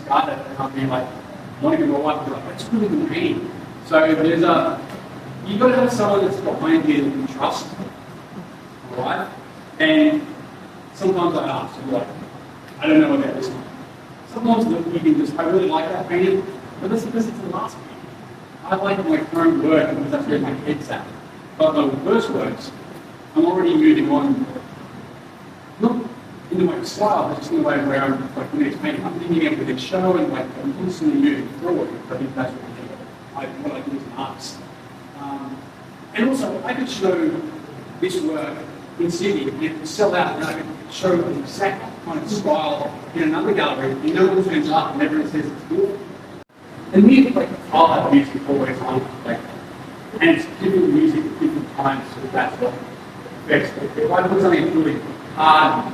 discard it, and I'll be like, not even my wife will be like, that's really good painting. So you've got to have someone that's behind you that you trust, alright? And sometimes I ask, like, I don't know about this one. Sometimes you can just, I really like that painting, but this is the last painting. I like my current work because that's where my head's at. But my first works, I'm already moving on, not in the way of style, but just in the way where I'm, like, the next painting, I'm thinking of the show and like I'm constantly moving forward. I think that's what I do as an artist. And also, I could show this work in Sydney and it would sell out, and I could show the exact kind of style in another gallery, and no one turns up and everyone says it's good. And music, like, I'll have music always on, like, and it's different music at different times, so that's what affects it. If I put something really hard,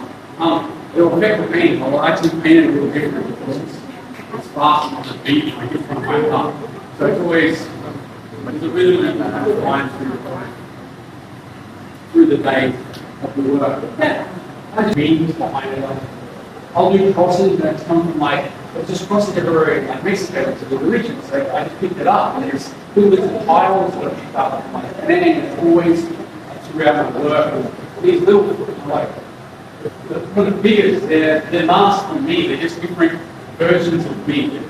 it'll affect the painting. I'll actually paint it a little different because it's fast on the beat, I get from my heart. So it's always, there's a rhythm that I find through the day of the work. Yeah, I just meanings behind it. Like, I'll do crosses that come from like, it's just crosses everywhere, like Mexico to the religion. So I just picked it up, and there's little titles that I picked up. Like, and then it's always throughout the work. These little, like, the figures, they're masked from me. They're just different versions of me.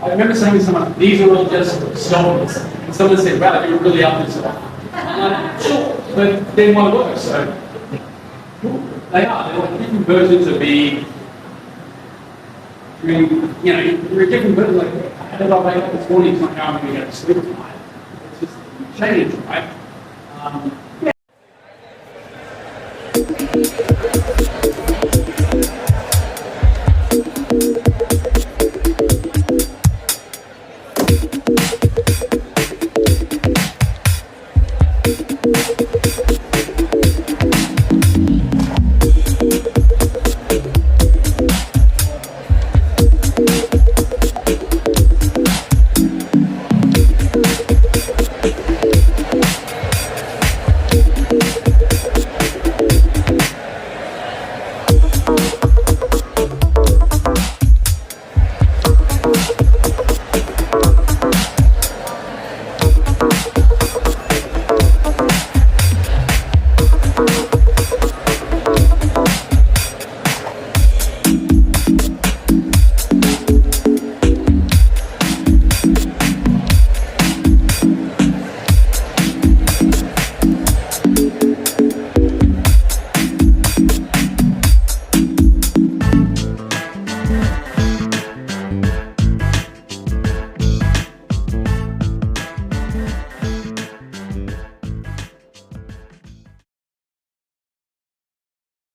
I remember saying to someone, these are all just songs. And someone said, wow, you're really up to stuff. I'm like, sure, but they're my work, so they are. They're like different versions of me. I mean, you know, you're a different version. Like, how did I wake up this morning? It's not how I'm going to go to sleep tonight. It's just change, right?